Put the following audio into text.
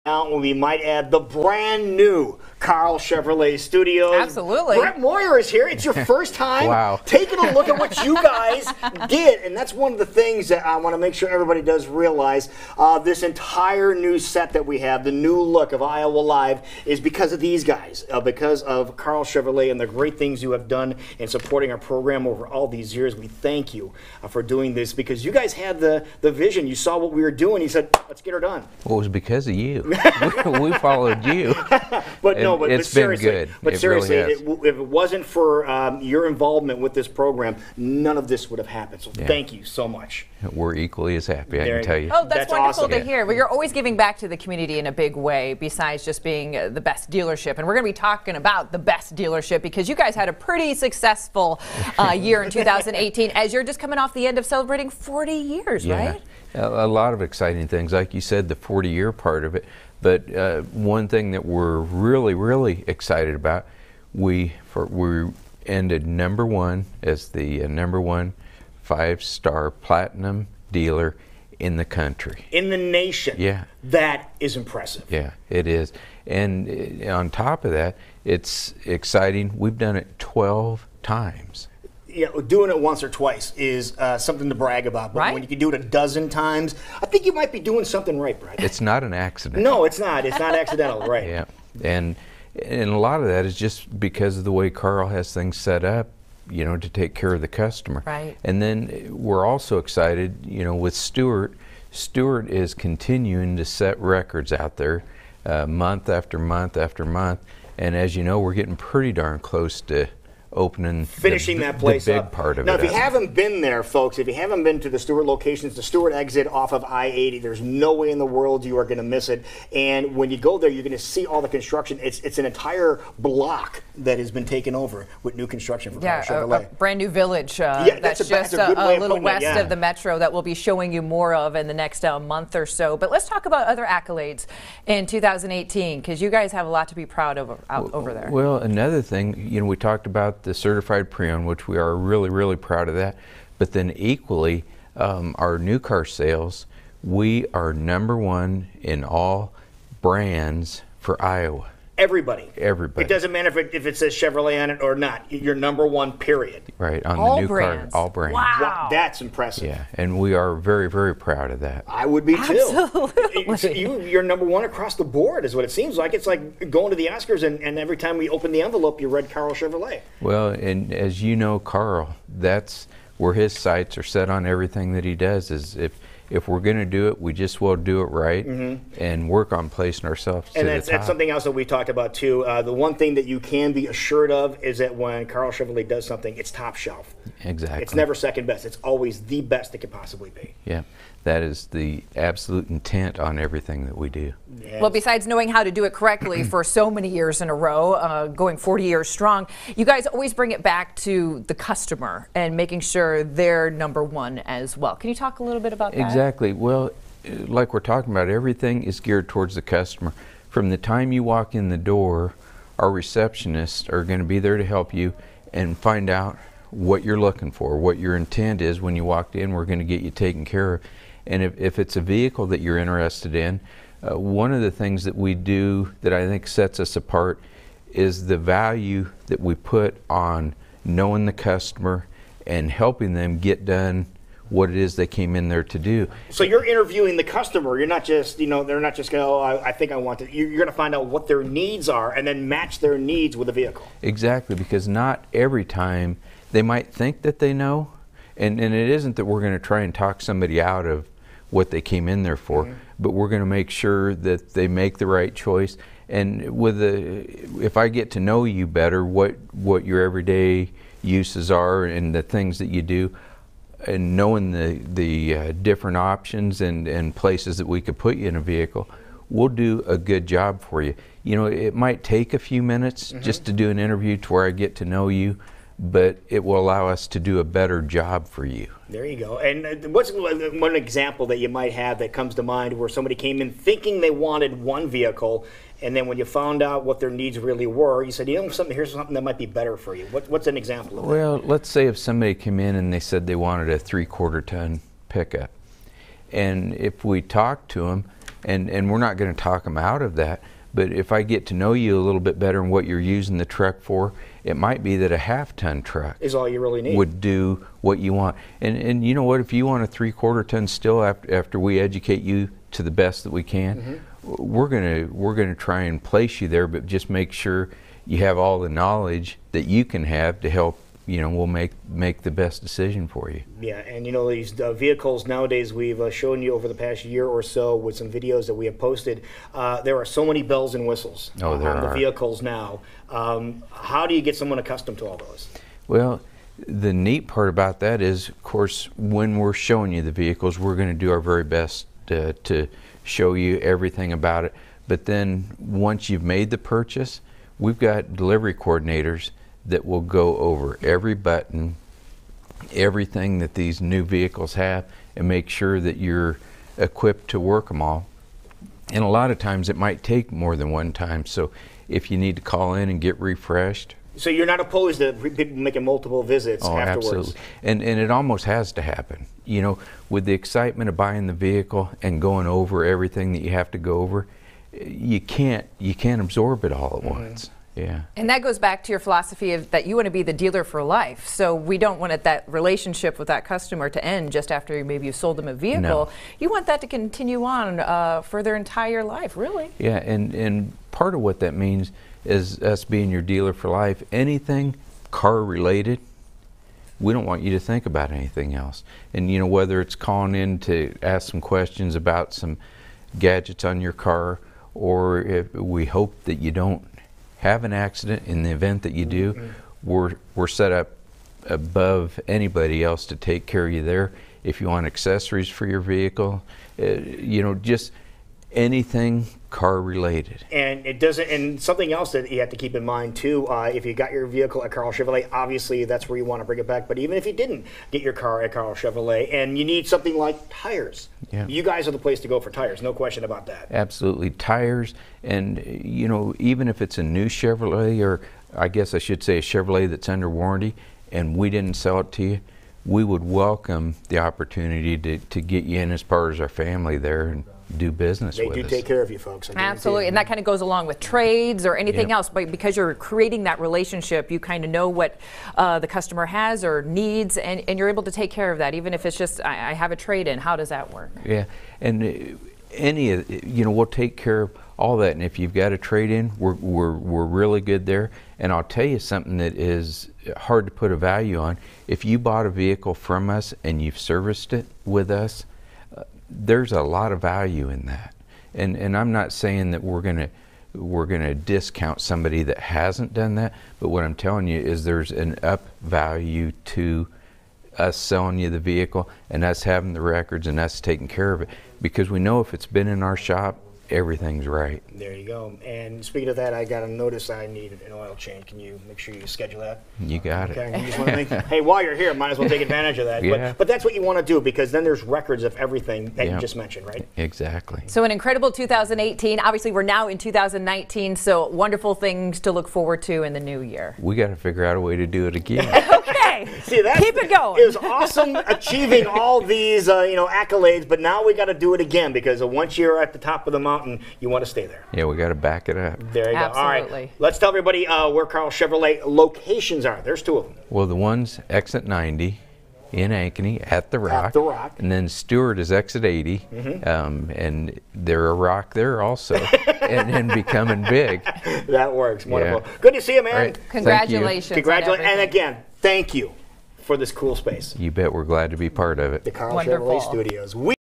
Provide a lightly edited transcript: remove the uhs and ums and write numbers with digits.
Now we might add the brand new Karl Chevrloet Studios. Absolutely. Brett Moyer is here. It's your first time Wow. taking a look at what you guys did. And that's one of the things that I want to make sure everybody does realize. This entire new set that we have, the new look of Iowa Live, is because of these guys, because of Karl Chevrloet and the great things you have done in supporting our program over all these years. We thank you for doing this because you guys had the vision. You saw what we were doing. You said, let's get her done. Well, it was because of you. We followed you. But no, but it's seriously, been good. But it seriously, really has. if it wasn't for your involvement with this program, none of this would have happened. So thank you so much. We're equally as happy, I can tell you. Oh, that's wonderful awesome. to hear. Well, you're always giving back to the community in a big way, besides just being the best dealership. And we're going to be talking about the best dealership because you guys had a pretty successful year in 2018 as you're just coming off the end of celebrating 40 years, right? A lot of exciting things, like you said, the 40-year part of it. But one thing that we're really, really excited about, we ended #1 as the #1 5-star platinum dealer in the country. In the nation. Yeah. That is impressive. Yeah, it is. And on top of that, it's exciting. We've done it 12 times. Yeah, doing it once or twice is something to brag about. But right? when you can do it a dozen times, I think you might be doing something right, Brad. It's not an accident. No, it's not. It's not accidental, right? Yeah, and a lot of that is just because of the way Karl has things set up, you know, to take care of the customer. Right. And then we're also excited, you know, with Stuart. Stuart is continuing to set records out there month after month after month. And as you know, we're getting pretty darn close to finishing that place the big up. part of now, it. if you haven't been there, folks, if you haven't been to the Stewart locations, the Stewart exit off of I-80, there's no way in the world you are going to miss it. And when you go there, you're going to see all the construction. It's an entire block that has been taken over with new construction for Karl Chevrloet. A brand new village that's just a little west of the metro that we'll be showing you more of in the next month or so. But let's talk about other accolades in 2018 because you guys have a lot to be proud of over there. Well, another thing, you know, we talked about the certified pre-owned, which we are really, really proud of that. But then equally, our new car sales, we are #1 in all brands for Iowa. Everybody. Everybody. It doesn't matter if it says Chevrolet on it or not. You're #1, period. Right, on all the new brands. car, all brands. Wow. That's impressive. Yeah, and we are very, very proud of that. I would be too. Absolutely. You're #1 across the board is what it seems like. It's like going to the Oscars and every time we open the envelope, you read Karl Chevrloet. Well, and as you know, Karl, that's where his sights are set on everything that he does. Is if we're going to do it, we just will do it right and work on placing ourselves to the top. That's something else that we talked about too. The one thing that you can be assured of is that when Karl Chevrloet does something, it's top shelf. Exactly. It's never second best. It's always the best it could possibly be. Yeah, that is the absolute intent on everything that we do. Yes. Well, besides knowing how to do it correctly for so many years in a row, going 40 years strong, you guys always bring it back to the customer and making sure they're #1 as well. Can you talk a little bit about that? Exactly. Well, like we're talking about, everything is geared towards the customer. From the time you walk in the door, our receptionists are going to be there to help you and find out what you're looking for, what your intent is when you walked in. We're going to get you taken care of. And if it's a vehicle that you're interested in, one of the things that we do that I think sets us apart is the value that we put on knowing the customer and helping them get done what it is they came in there to do. So you're interviewing the customer. You're not just, you know, they're not just going, oh, I think I want to. You're going to find out what their needs are and then match their needs with a vehicle. Exactly, because not every time they might think that they know, and it isn't that we're going to try and talk somebody out of what they came in there for, but we're going to make sure that they make the right choice. And if I get to know you better, what your everyday uses are and the things that you do, and knowing the different options and places that we could put you in a vehicle, we'll do a good job for you. You know, it might take a few minutes just to do an interview to where I get to know you, but it will allow us to do a better job for you. There you go. And what's one example that you might have that comes to mind where somebody came in thinking they wanted one vehicle, and then when you found out what their needs really were, you said, you know, here's something that might be better for you. What's an example of that? Well, let's say if somebody came in and they said they wanted a 3/4 ton pickup, and if we talked to them, and we're not going to talk them out of that. But if I get to know you a little bit better and what you're using the truck for, it might be that a half-ton truck is all you really need. Would do what you want. And you know what? If you want a 3/4 ton still, after we educate you to the best that we can, we're gonna try and place you there. But just make sure you have all the knowledge that you can have to help. We'll make the best decision for you. Yeah, and these vehicles nowadays, we've shown you over the past year or so with some videos that we have posted, there are so many bells and whistles on the vehicles now. How do you get someone accustomed to all those? Well, the neat part about that is, of course, when we're showing you the vehicles, we're going to do our very best to show you everything about it. But then once you've made the purchase, we've got delivery coordinators that will go over every button, everything that these new vehicles have, and make sure that you're equipped to work them all. And a lot of times it might take more than one time, so if you need to call in and get refreshed. So you're not opposed to people making multiple visits afterwards? Absolutely. And it almost has to happen. With the excitement of buying the vehicle and going over everything that you have to go over, you can't absorb it all at once. Yeah. And that goes back to your philosophy of that you want to be the dealer for life. So we don't want that relationship with that customer to end just after maybe you sold them a vehicle. No. You want that to continue on for their entire life, really. Yeah, and part of what that means is us being your dealer for life. Anything car related, we don't want you to think about anything else. And whether it's calling in to ask some questions about some gadgets on your car, or if we hope that you don't have an accident. In the event that you do, we're set up above anybody else to take care of you there. If you want accessories for your vehicle, just anything car related. And it doesn't. And something else that you have to keep in mind too, if you got your vehicle at Karl Chevrloet, obviously that's where you want to bring it back. But even if you didn't get your car at Karl Chevrloet and you need something like tires, you guys are the place to go for tires. No question about that. Absolutely, tires. And even if it's a new Chevrolet, or I guess I should say a Chevrolet that's under warranty, and we didn't sell it to you, we would welcome the opportunity to get you in as part of our family there and do business with us. They do take care of you folks. Absolutely, and that kind of goes along with trades or anything else, but because you're creating that relationship, you kind of know what the customer has or needs, and you're able to take care of that, even if it's just, I have a trade-in. How does that work? Yeah, and we'll take care of all that, and if you've got a trade-in, we're really good there. And I'll tell you something that is hard to put a value on. If you bought a vehicle from us and you've serviced it with us, there's a lot of value in that. And I'm not saying that we're gonna discount somebody that hasn't done that, but what I'm telling you is there's an up value to us selling you the vehicle and us having the records and us taking care of it, because we know if it's been in our shop, everything's right. There you go. And speaking of that, I got a notice I need an oil change. Can you make sure you schedule that? You got it. You just want to make, hey, while you're here, might as well take advantage of that. Yeah. But that's what you want to do, because then there's records of everything that you just mentioned, right? Exactly. So an incredible 2018. Obviously, we're now in 2019, so wonderful things to look forward to in the new year. We got to figure out a way to do it again. Okay. See, keep it going. It was awesome achieving all these accolades, but now we got to do it again, because once you're at the top of the mountain, you want to stay there. Yeah, we got to back it up. There you go. All right. Let's tell everybody where Karl Chevrloet locations are. There's two of them. Well, the one's exit 90 in Ankeny at the Rock. At the Rock. And then Stewart is exit 80. And they're a Rock there also. and becoming big. That works. Wonderful. Yeah. Good to see you, man. Right. Congratulations. Congratulations. And again, thank you for this cool space. You bet. We're glad to be part of it. The Karl Chevrloet Studios.